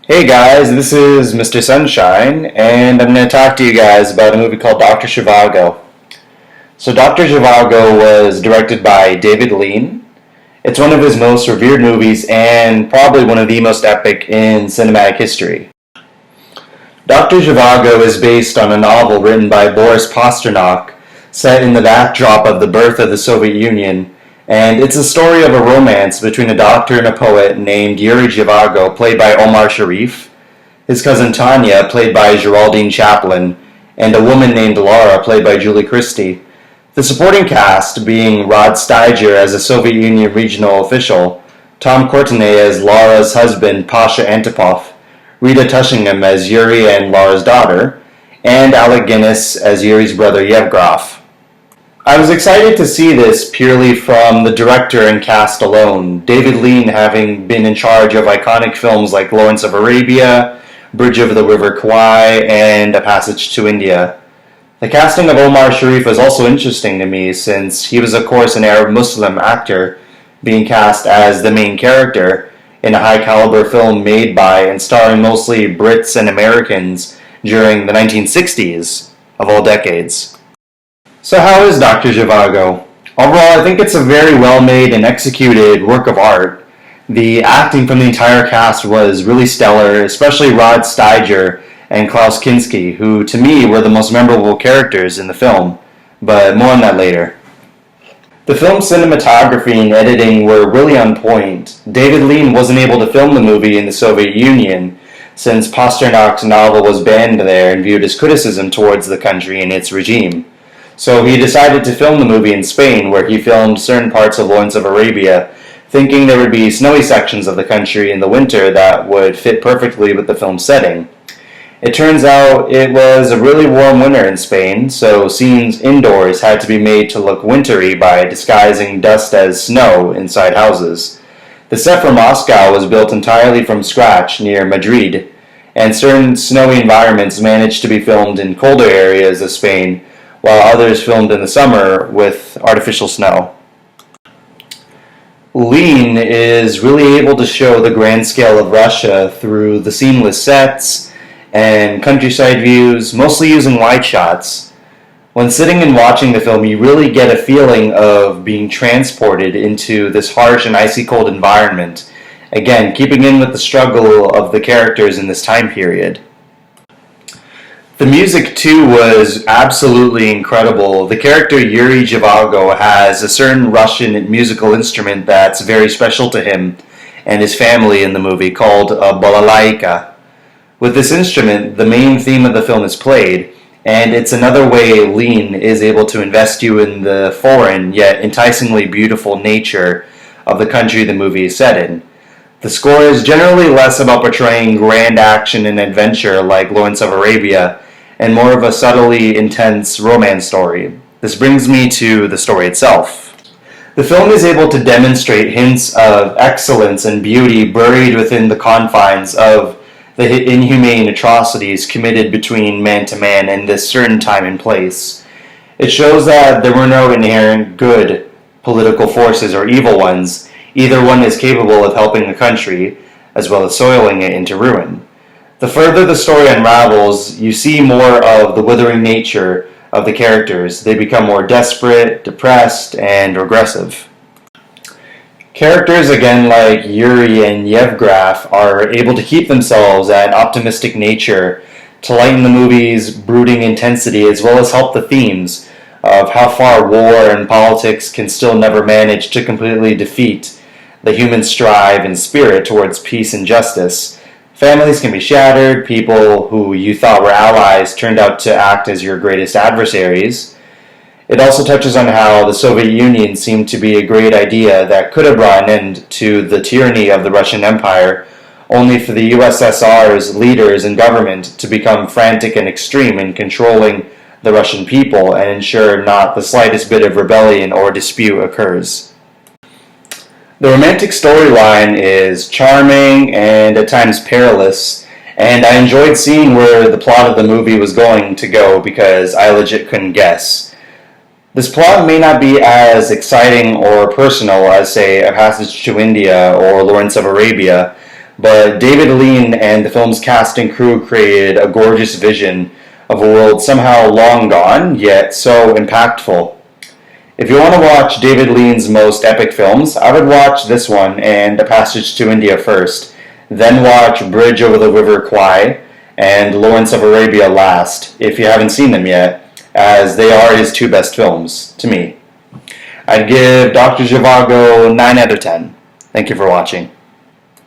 Hey guys, this is Mr. Sunshine, and I'm going to talk to you guys about a movie called Dr. Zhivago. So, Dr. Zhivago was directed by David Lean. It's one of his most revered movies and probably one of the most epic in cinematic history. Dr. Zhivago is based on a novel written by Boris Pasternak, set in the backdrop of the birth of the Soviet Union, and it's a story of a romance between a doctor and a poet named Yuri Zhivago, played by Omar Sharif, his cousin Tanya, played by Geraldine Chaplin, and a woman named Laura, played by Julie Christie. The supporting cast being Rod Steiger as a Soviet Union regional official, Tom Courtenay as Laura's husband Pasha Antipov, Rita Tushingham as Yuri and Laura's daughter, and Alec Guinness as Yuri's brother Yevgraf. I was excited to see this purely from the director and cast alone, David Lean having been in charge of iconic films like Lawrence of Arabia, Bridge over the River Kwai, and A Passage to India. The casting of Omar Sharif was also interesting to me since he was of course an Arab Muslim actor being cast as the main character in a high caliber film made by and starring mostly Brits and Americans during the 1960s of all decades. So how is Dr. Zhivago? Overall, I think it's a very well made and executed work of art. The acting from the entire cast was really stellar, especially Rod Steiger and Klaus Kinski, who to me were the most memorable characters in the film, but more on that later. The film's cinematography and editing were really on point. David Lean wasn't able to film the movie in the Soviet Union, since Pasternak's novel was banned there and viewed as criticism towards the country and its regime. So he decided to film the movie in Spain, where he filmed certain parts of Lawrence of Arabia, thinking there would be snowy sections of the country in the winter that would fit perfectly with the film's setting. It turns out it was a really warm winter in Spain, so scenes indoors had to be made to look wintry by disguising dust as snow inside houses. The set for Moscow was built entirely from scratch near Madrid, and certain snowy environments managed to be filmed in colder areas of Spain, while others filmed in the summer with artificial snow. Lean is really able to show the grand scale of Russia through the seamless sets and countryside views, mostly using wide shots. When sitting and watching the film, you really get a feeling of being transported into this harsh and icy cold environment, again, keeping in with the struggle of the characters in this time period. The music, too, was absolutely incredible. The character Yuri Zhivago has a certain Russian musical instrument that's very special to him and his family in the movie called a balalaika. With this instrument, the main theme of the film is played, and it's another way Lean is able to invest you in the foreign yet enticingly beautiful nature of the country the movie is set in. The score is generally less about portraying grand action and adventure like Lawrence of Arabia, and more of a subtly intense romance story. This brings me to the story itself. The film is able to demonstrate hints of excellence and beauty buried within the confines of the inhumane atrocities committed between man to man in this certain time and place. It shows that there were no inherent good political forces or evil ones. Either one is capable of helping a country, as well as soiling it into ruin. The further the story unravels, you see more of the withering nature of the characters. They become more desperate, depressed, and regressive. Characters again like Yuri and Yevgraf are able to keep themselves at an optimistic nature to lighten the movie's brooding intensity as well as help the themes of how far war and politics can still never manage to completely defeat the human strive and spirit towards peace and justice. Families can be shattered, people who you thought were allies turned out to act as your greatest adversaries. It also touches on how the Soviet Union seemed to be a great idea that could have brought an end to the tyranny of the Russian Empire, only for the USSR's leaders and government to become frantic and extreme in controlling the Russian people and ensure not the slightest bit of rebellion or dispute occurs. The romantic storyline is charming and at times perilous, and I enjoyed seeing where the plot of the movie was going to go because I legit couldn't guess. This plot may not be as exciting or personal as, say, A Passage to India or Lawrence of Arabia, but David Lean and the film's cast and crew created a gorgeous vision of a world somehow long gone, yet so impactful. If you want to watch David Lean's most epic films, I would watch this one and A Passage to India first, then watch Bridge over the River Kwai and Lawrence of Arabia last, if you haven't seen them yet, as they are his two best films, to me. I'd give Dr. Zhivago 9 out of 10. Thank you for watching.